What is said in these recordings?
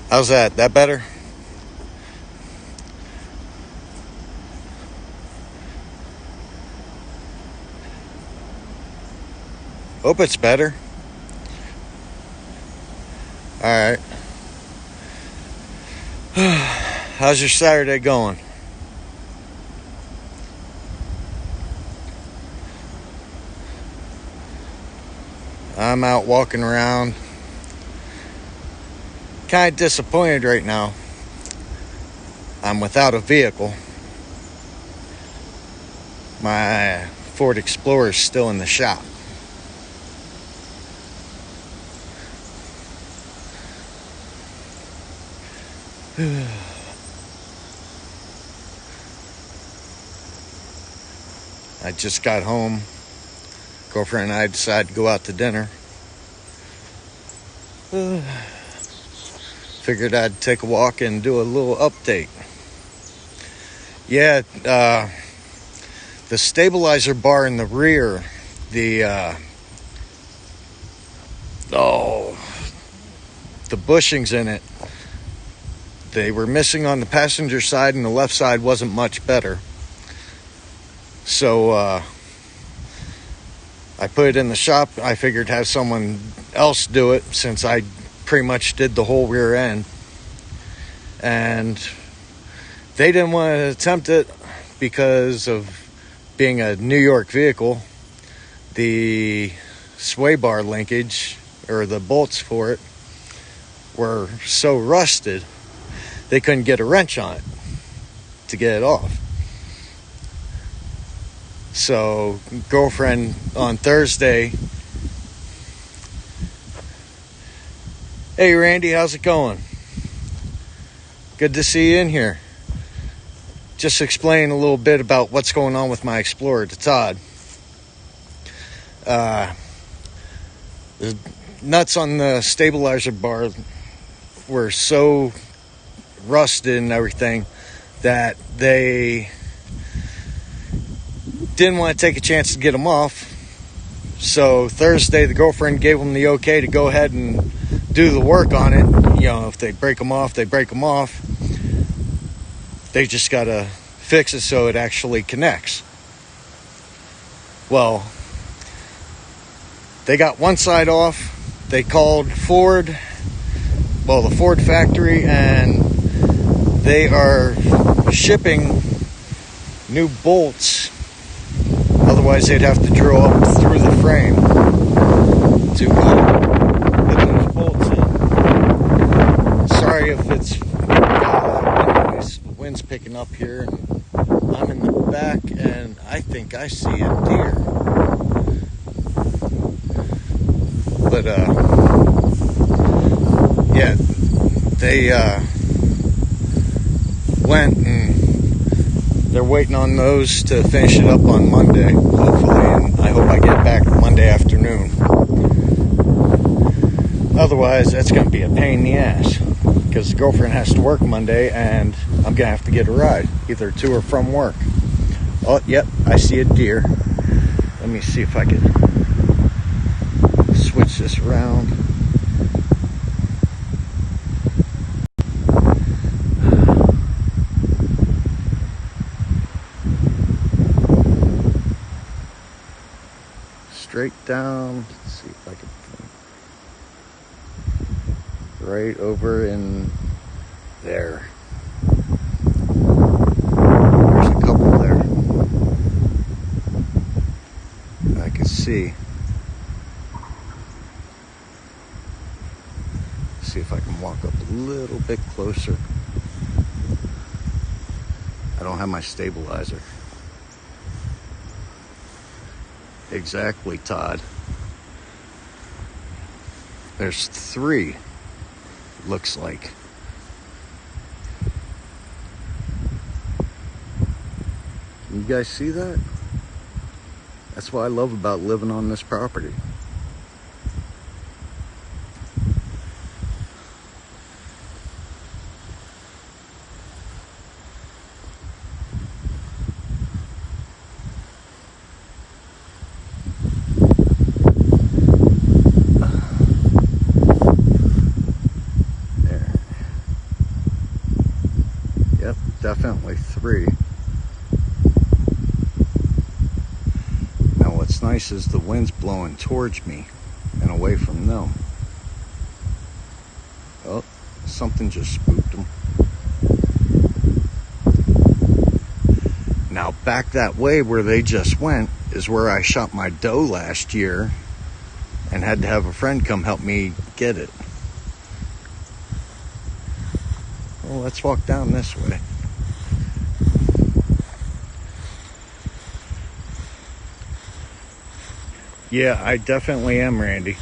How's that? That better? Hope it's better. Alright. How's your Saturday going? I'm out walking around. Kind of disappointed right now. I'm without a vehicle. My Ford Explorer is still in the shop. I just got home. Girlfriend and I decided to go out to dinner. Figured I'd take a walk and do a little update. Yeah, the stabilizer bar in the rear, the bushings in it, they were missing on the passenger side, and the left side wasn't much better. So I put it in the shop. I figured have someone else do it since I pretty much did the whole rear end. And they didn't want to attempt it because of being a New York vehicle. The sway bar linkage, or the bolts for it, were so rusted they couldn't get a wrench on it to get it off. So girlfriend on Thursday, "Hey Randy, how's it going? Good to see you in here." Just explain a little bit about what's going on with my Explorer to Todd. The nuts on the stabilizer bar were so rusted and everything that they didn't want to take a chance to get them off. So Thursday, the girlfriend gave them the okay to go ahead and do the work on it. You know, if they break them off, they break them off. They just got to fix it so it actually connects. Well, they got one side off. They called Ford, the Ford factory, and they are shipping new bolts. Otherwise, they'd have to drill up through the frame to put those bolts in. Sorry if it's anyways, the wind's picking up here, and I'm in the back, and I think I see a deer. But yeah, they went, and they're waiting on those to finish it up on Monday, hopefully, and I hope I get back Monday afternoon. Otherwise, that's going to be a pain in the ass, because the girlfriend has to work Monday, and I'm going to have to get a ride, either to or from work. Oh, yep, I see a deer. Let me see if I can switch this around. Straight down. Let's see if I can. Right over in there. There's a couple there. I can see. See if I can walk up a little bit closer. I don't have my stabilizer. Exactly, Todd. There's 3, looks like. Can you guys see that? That's what I love about living on this property. definitely 3. Now what's nice is the wind's blowing towards me and away from them. Oh, something just spooked them. Now back that way where they just went is where I shot my doe last year and had to have a friend come help me get it. Well, let's walk down this way. Yeah, I definitely am, Randy.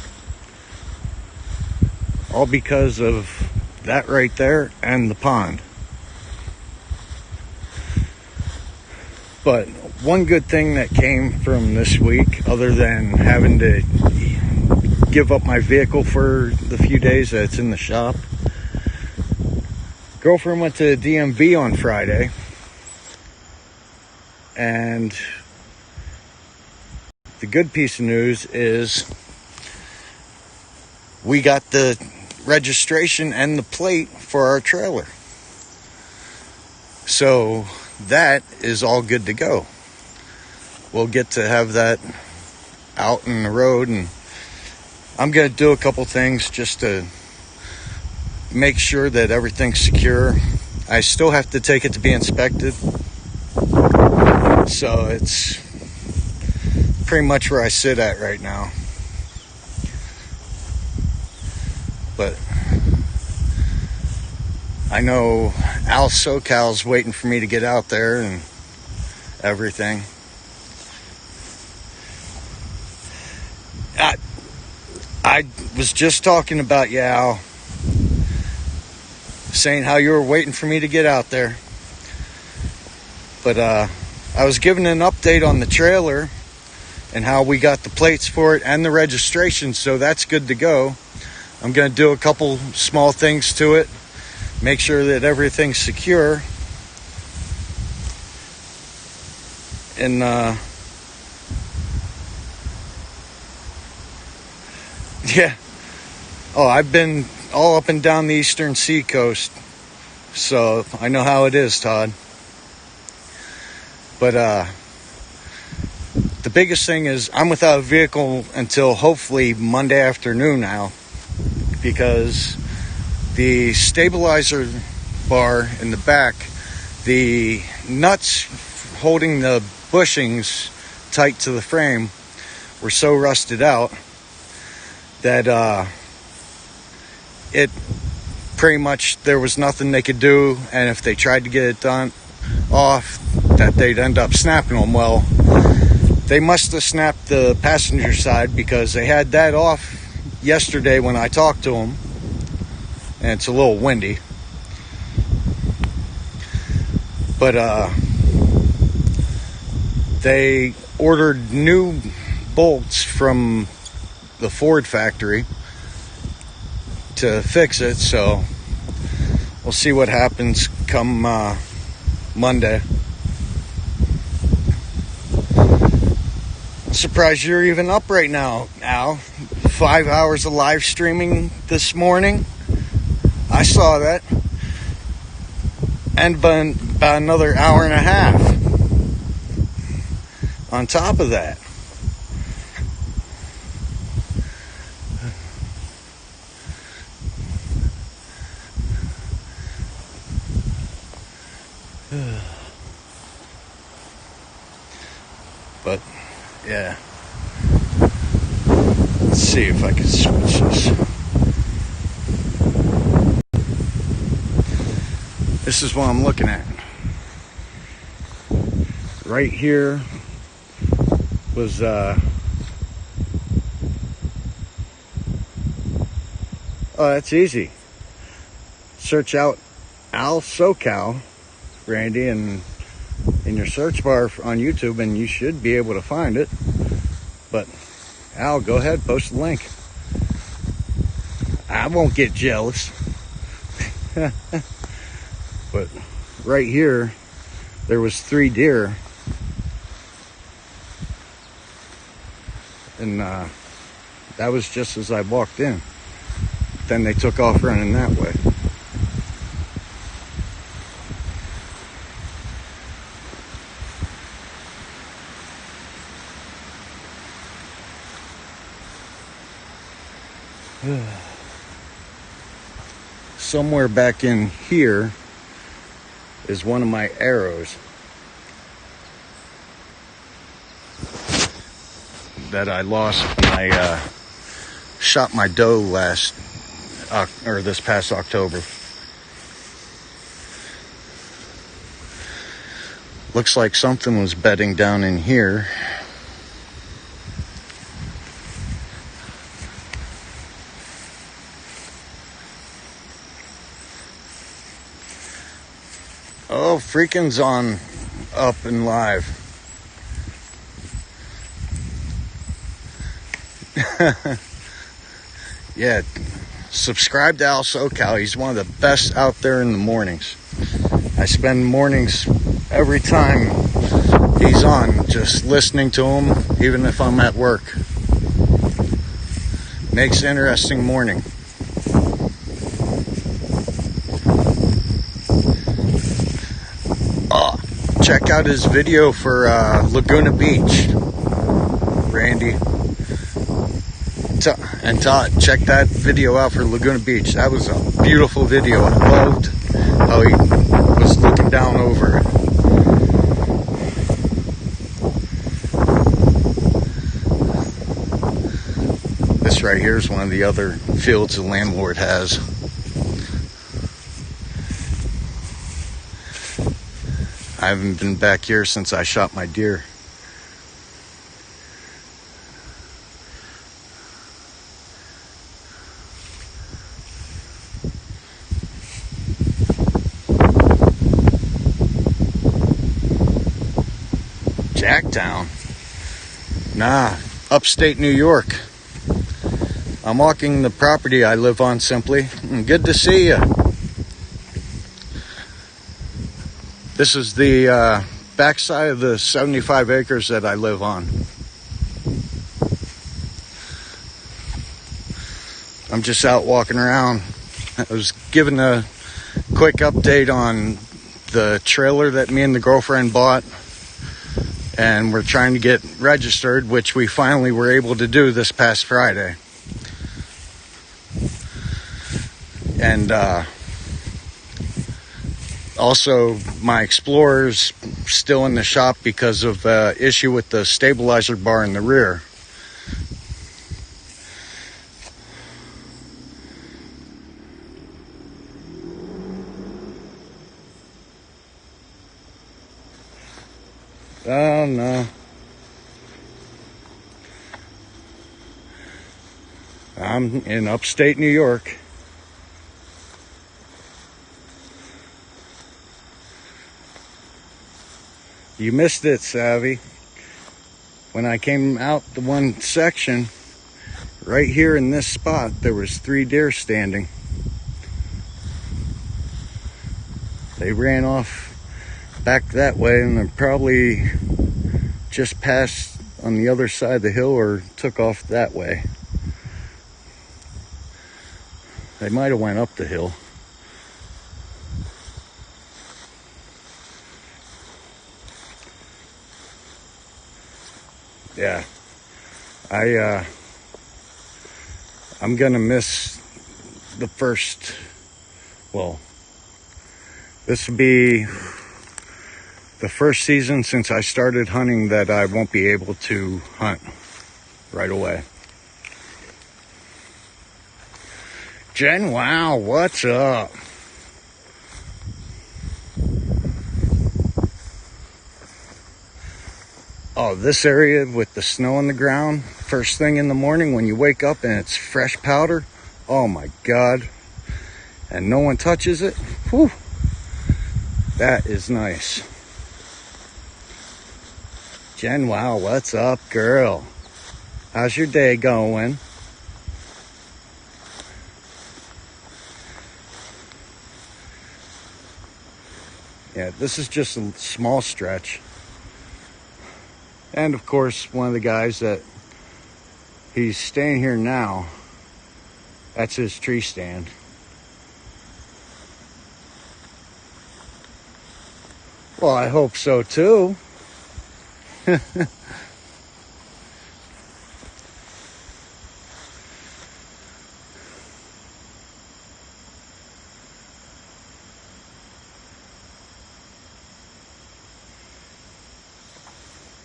All because of that right there and the pond. But one good thing that came from this week, other than having to give up my vehicle for the few days that it's in the shop, girlfriend went to DMV on Friday, and the good piece of news is we got the registration and the plate for our trailer. So that is all good to go. We'll get to have that out in the road, and I'm going to do a couple things just to make sure that everything's secure. I still have to take it to be inspected, so it's pretty much where I sit at right now. But I know Al SoCal's waiting for me to get out there and everything. I was just talking about you, Al, saying how you were waiting for me to get out there. But I was giving an update on the trailer and how we got the plates for it and the registration, so that's good to go. I'm going to do a couple small things to it, make sure that everything's secure. And yeah. Oh, I've been all up and down the eastern seacoast, so I know how it is, Todd. But the biggest thing is I'm without a vehicle until hopefully Monday afternoon now, because the stabilizer bar in the back, the nuts holding the bushings tight to the frame were so rusted out that it pretty much, there was nothing they could do, and if they tried to get it done off, that they'd end up snapping them. Well, they must have snapped the passenger side, because they had that off yesterday when I talked to them, and it's a little windy. But they ordered new bolts from the Ford factory to fix it, so we'll see what happens come Monday. I'm surprised you're even up right now, Al. 5 hours of live streaming this morning. I saw that. And about another hour and a half on top of that. But yeah, let's see if I can switch this. This is what I'm looking at. Right here was oh, that's easy. Search out Al SoCal, Randy, and in your search bar on YouTube, and you should be able to find it. But Al, go ahead, post the link. I won't get jealous. But right here, there was 3 deer, and that was just as I walked in. Then they took off running that way. Somewhere back in here is one of my arrows that I lost when I shot my doe this past October. Looks like something was bedding down in here. Oh, freaking's on up and live. Yeah, subscribe to Al SoCal. He's one of the best out there in the mornings. I spend mornings every time he's on just listening to him, even if I'm at work. Makes an interesting morning. Check out his video for Laguna Beach, Randy and Todd. Check that video out for Laguna Beach. That was a beautiful video. I loved how he was looking down over it. This right here is one of the other fields the landlord has. I haven't been back here since I shot my deer. Jacktown? Nah, upstate New York. I'm walking the property I live on simply. Good to see you. This is the backside of the 75 acres that I live on. I'm just out walking around. I was given a quick update on the trailer that me and the girlfriend bought. And we're trying to get registered, which we finally were able to do this past Friday. And also, my Explorer's still in the shop because of issue with the stabilizer bar in the rear. Oh no. I'm in upstate New York. You missed it, Savvy. When I came out the one section, right here in this spot, there was 3 deer standing. They ran off back that way, and they're probably just passed on the other side of the hill or took off that way. They might have went up the hill. Yeah, I'm gonna miss the first, well, this will be the first season since I started hunting that I won't be able to hunt right away. Jen, wow, what's up? Oh, this area with the snow on the ground, first thing in the morning when you wake up and it's fresh powder, oh my God. And no one touches it, whew, that is nice. Jen, wow, what's up, girl? How's your day going? Yeah, this is just a small stretch. And of course, one of the guys that he's staying here now, that's his tree stand. Well, I hope so too.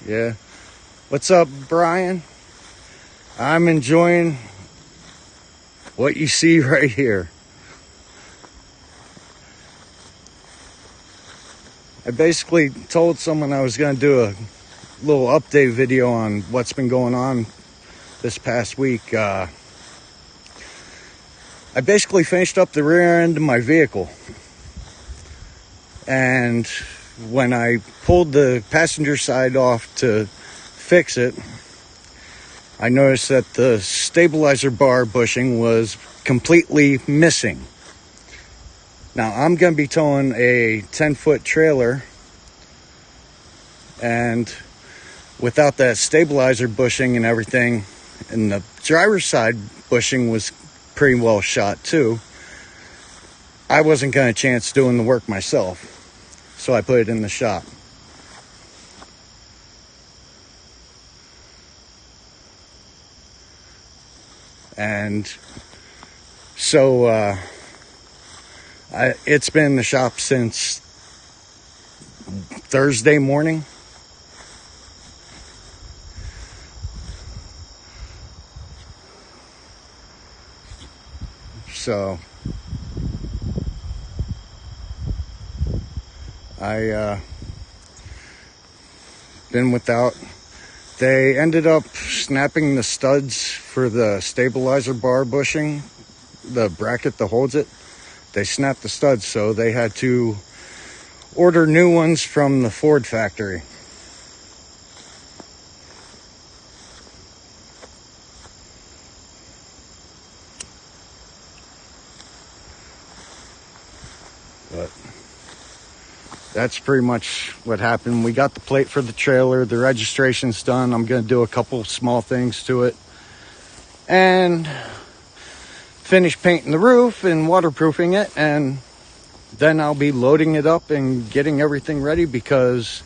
Yeah. What's up, Brian? I'm enjoying what you see right here. I basically told someone I was going to do a little update video on what's been going on this past week. I basically finished up the rear end of my vehicle. And when I pulled the passenger side off to fix it, I noticed that the stabilizer bar bushing was completely missing. Now, I'm going to be towing a 10-foot trailer, and without that stabilizer bushing and everything, and the driver's side bushing was pretty well shot too, I wasn't going to chance doing the work myself. So I put it in the shop. And so it's been in the shop since Thursday morning. So I been without. They ended up snapping the studs for the stabilizer bar bushing, the bracket that holds it. They snapped the studs, so they had to order new ones from the Ford factory. But that's pretty much what happened. We got the plate for the trailer. The registration's done. I'm going to do a couple small things to it and finish painting the roof and waterproofing it. And then I'll be loading it up and getting everything ready, because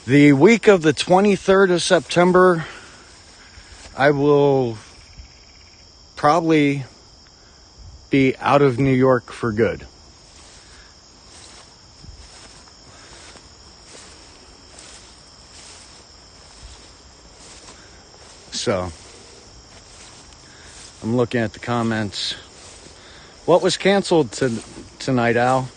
the week of the 23rd of September, I will probably be out of New York for good. So, I'm looking at the comments. What was canceled tonight, Al?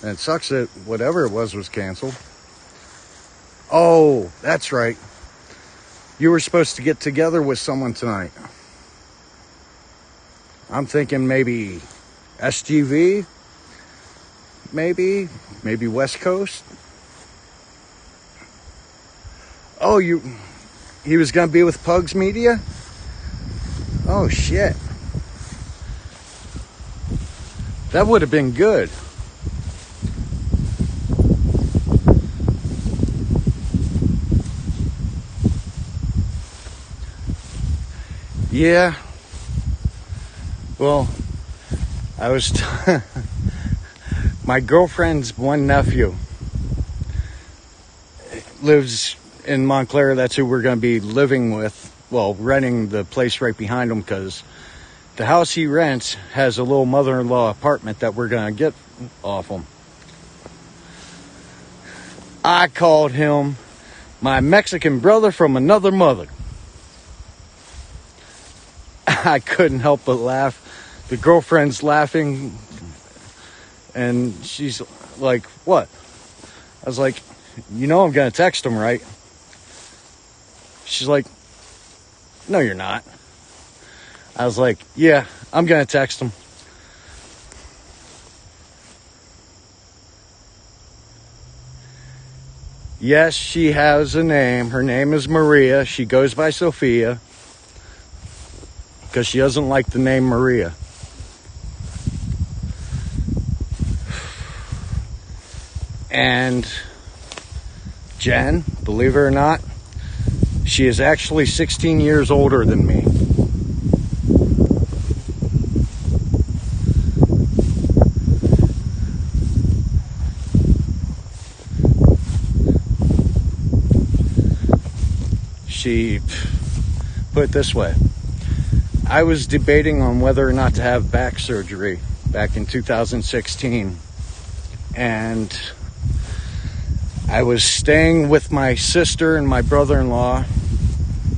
And it sucks that whatever it was canceled. Oh, that's right. You were supposed to get together with someone tonight. I'm thinking maybe SGV, maybe West Coast. Oh, he was gonna be with Pugs Media? Oh shit. That would have been good. Yeah. Well, I was my girlfriend's one nephew lives in Montclair. That's who we're going to be living with. Well, renting the place right behind him, because the house he rents has a little mother-in-law apartment that we're going to get off him. I called him my Mexican brother from another mother. I couldn't help but laugh. The girlfriend's laughing, and she's like, what? I was like, you know I'm going to text him, right? She's like, no, you're not. I was like, yeah, I'm going to text him. Yes, she has a name. Her name is Maria. She goes by Sophia, because she doesn't like the name Maria. And Jen, believe it or not, she is actually 16 years older than me. she put it this way. I was debating on whether or not to have back surgery back in 2016. And I was staying with my sister and my brother-in-law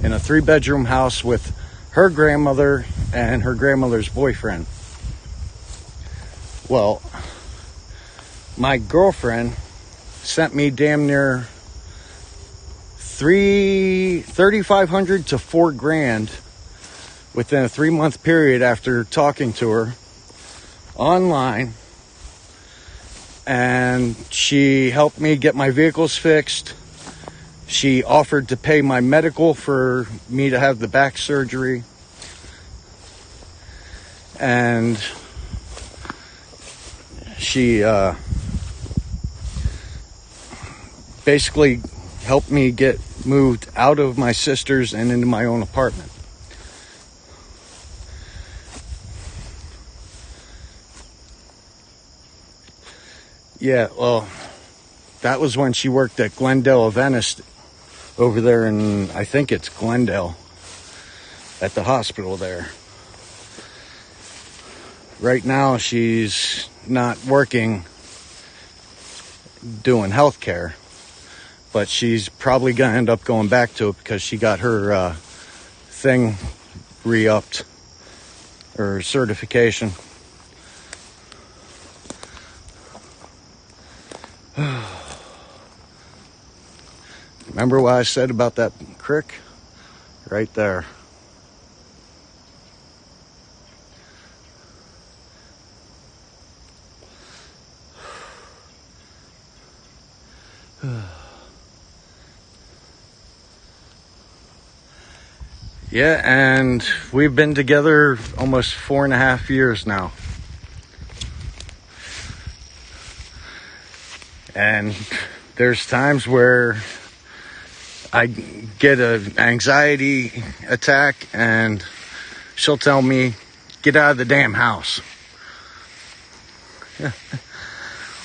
in a 3-bedroom house with her grandmother and her grandmother's boyfriend. Well, my girlfriend sent me damn near $3,500 to $4,000 within a 3-month period after talking to her online. And she helped me get my vehicles fixed. She offered to pay my medical for me to have the back surgery. And she basically helped me get moved out of my sister's and into my own apartment. Yeah, well, that was when she worked at Glendale Adventist over there in, I think it's Glendale, at the hospital there. Right now, she's not working doing healthcare, but she's probably going to end up going back to it because she got her thing re-upped, her certification. Remember what I said about that creek? Right there. Yeah, and we've been together almost 4.5 years now. And there's times where I get an anxiety attack and she'll tell me, get out of the damn house. Yeah.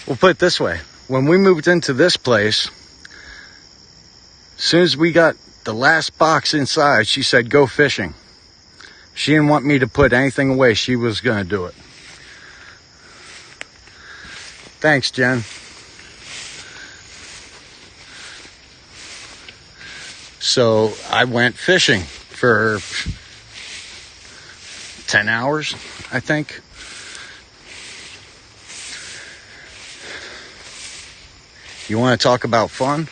We'll put it this way. When we moved into this place, as soon as we got the last box inside, she said, go fishing. She didn't want me to put anything away. She was going to do it. Thanks, Jen. So I went fishing for 10 hours, I think. You want to talk about fun?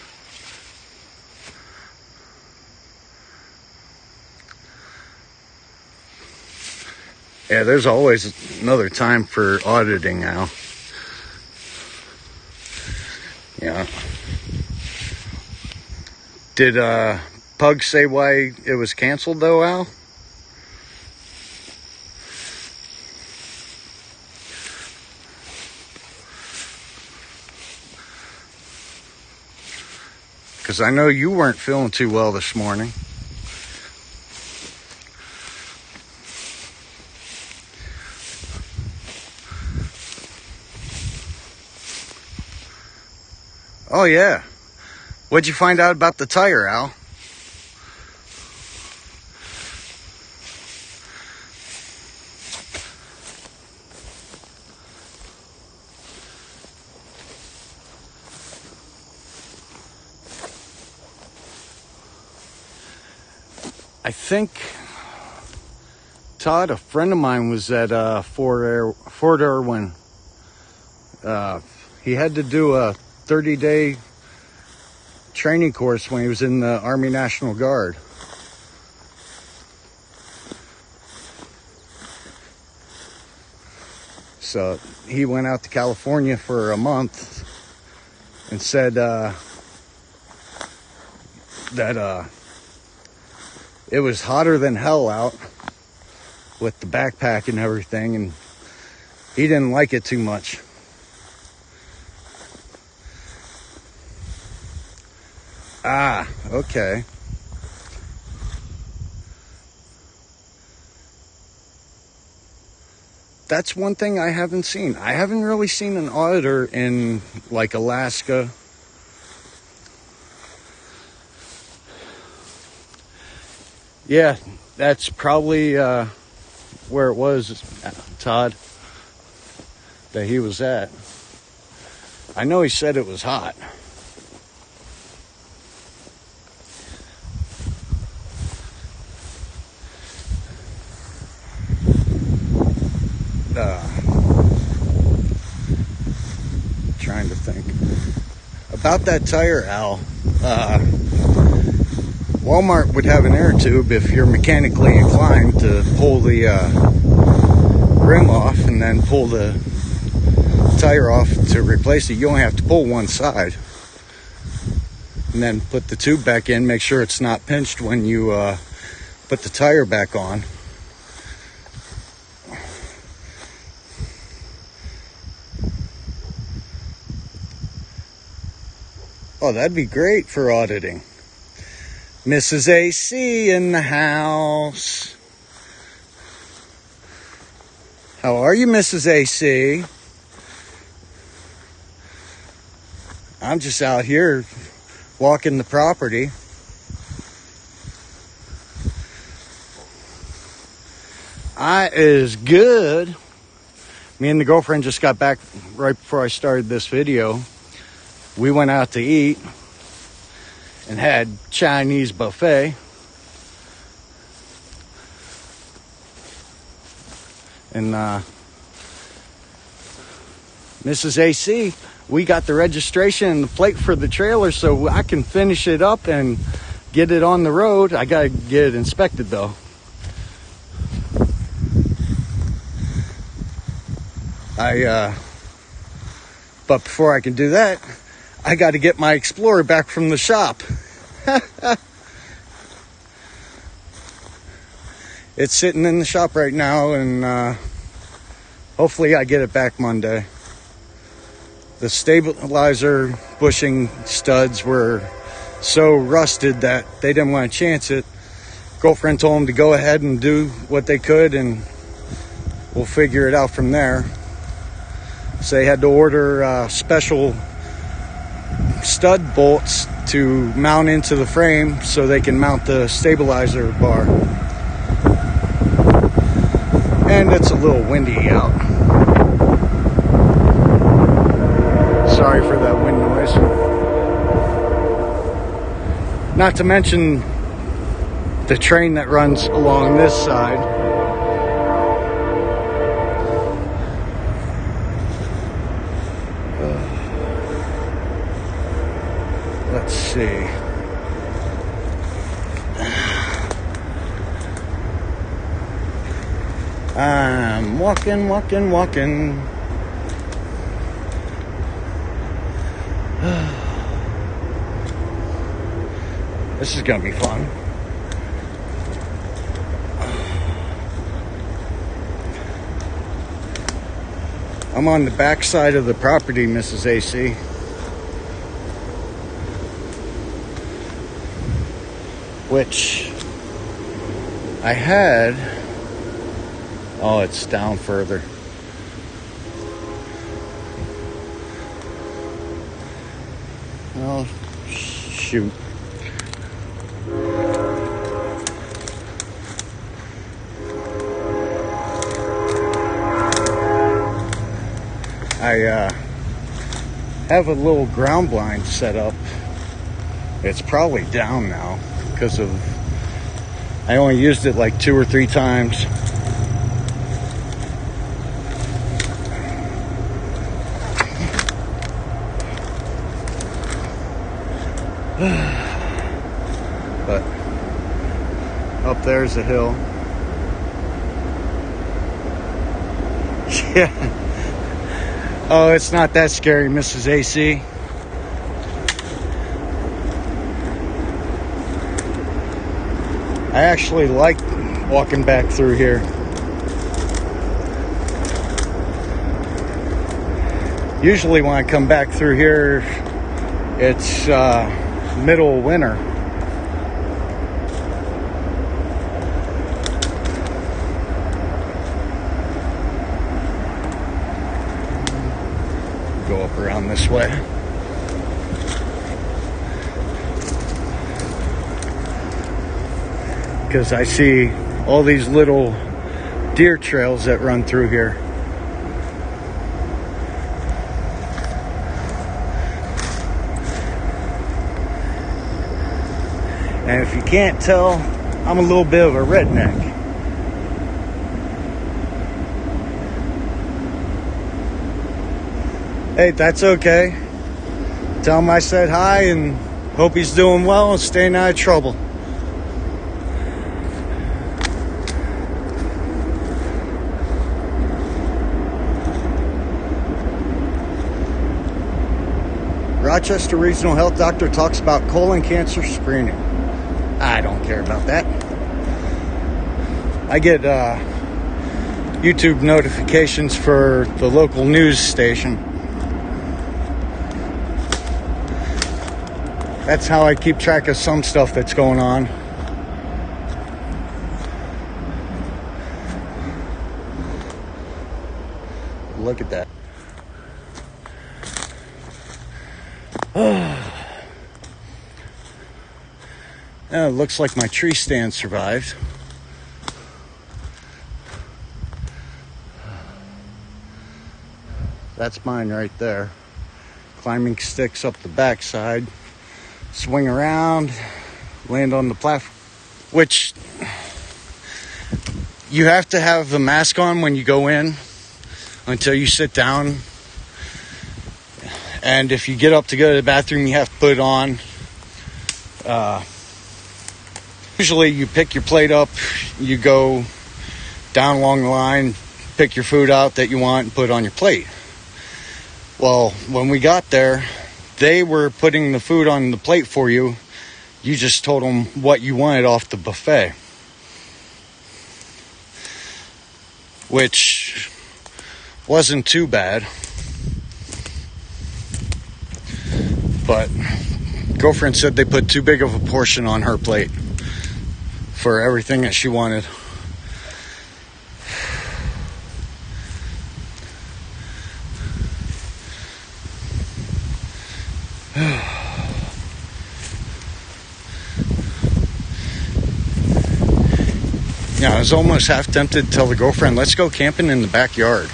Yeah, there's always another time for auditing now. Yeah. Did Pug say why it was canceled though, Al? Because I know you weren't feeling too well this morning. Oh yeah. What'd you find out about the tire, Al? I think Todd, a friend of mine, was at Fort Irwin. He had to do a 30-day training course when he was in the Army National Guard. So he went out to California for a month and said that it was hotter than hell out with the backpack and everything, and he didn't like it too much. Ah, okay. That's one thing I haven't seen. I haven't really seen an auditor in, like, Alaska. Yeah, that's probably where it was, Todd, that he was at. I know he said it was hot. Trying to think about that tire, Al. Walmart would have an air tube if you're mechanically inclined to pull the rim off and then pull the tire off to replace it. You only have to pull one side and then put the tube back in. Make sure it's not pinched when you put the tire back on. Oh, that'd be great for auditing. Mrs. AC in the house. How are you, Mrs. AC? I'm just out here walking the property. I is good. Me and the girlfriend just got back right before I started this video. We went out to eat and had Chinese buffet. And Mrs. AC, we got the registration and the plate for the trailer so I can finish it up and get it on the road. I gotta get it inspected though. But before I can do that, I got to get my Explorer back from the shop. It's sitting in the shop right now, and hopefully I get it back Monday. The stabilizer bushing studs were so rusted that they didn't want to chance it. Girlfriend told them to go ahead and do what they could, and we'll figure it out from there. So they had to order special stud bolts to mount into the frame so they can mount the stabilizer bar. And it's a little windy out. Sorry for that wind noise. Not to mention the train that runs along this side. Let's see. I'm walking. This is gonna be fun. I'm on the back side of the property, Mrs. AC. Which I had. Oh, it's down further. Oh, shoot. I have a little ground blind set up. It's probably down now because of I only used it like 2 or 3 times. But up there's a hill. Yeah. Oh, it's not that scary, Mrs. AC. I actually like walking back through here. Usually when I come back through here, it's middle of winter. Go up around this way. because I see all these little deer trails that run through here. And if you can't tell, I'm a little bit of a redneck. Hey, that's okay. Tell him I said hi and hope he's doing well and staying out of trouble. Rochester Regional Health Doctor talks about colon cancer screening. I don't care about that. I get YouTube notifications for the local news station. That's how I keep track of some stuff that's going on. Look at that. It looks like my tree stand survived. That's mine right there. Climbing sticks up the backside, swing around, land on the platform, which you have to have the mask on when you go in until you sit down. And if you get up to go to the bathroom, you have to put it on. Usually you pick your plate up, you go down along the line, pick your food out that you want and put it on your plate. Well, when we got there, they were putting the food on the plate for you. You just told them what you wanted off the buffet. Which wasn't too bad. But girlfriend said they put too big of a portion on her plate for everything that she wanted. Yeah, I was almost half tempted to tell the girlfriend, let's go camping in the backyard.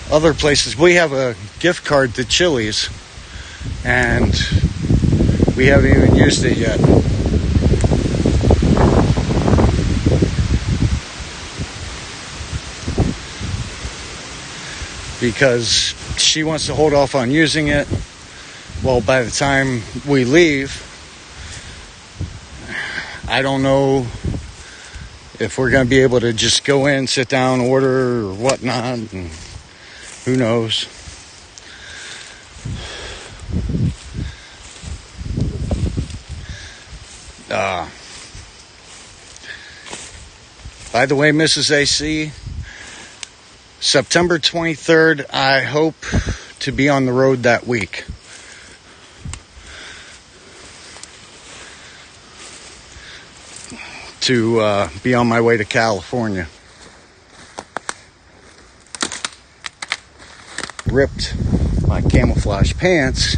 Other places, we have a gift card to Chili's, and we haven't even used it yet. Because she wants to hold off on using it. Well, by the time we leave, I don't know if we're going to be able to just go in, sit down, order or whatnot, and who knows. By the way, Mrs. AC, September 23rd, I hope to be on the road that week. To be on my way to California. Ripped my camouflage pants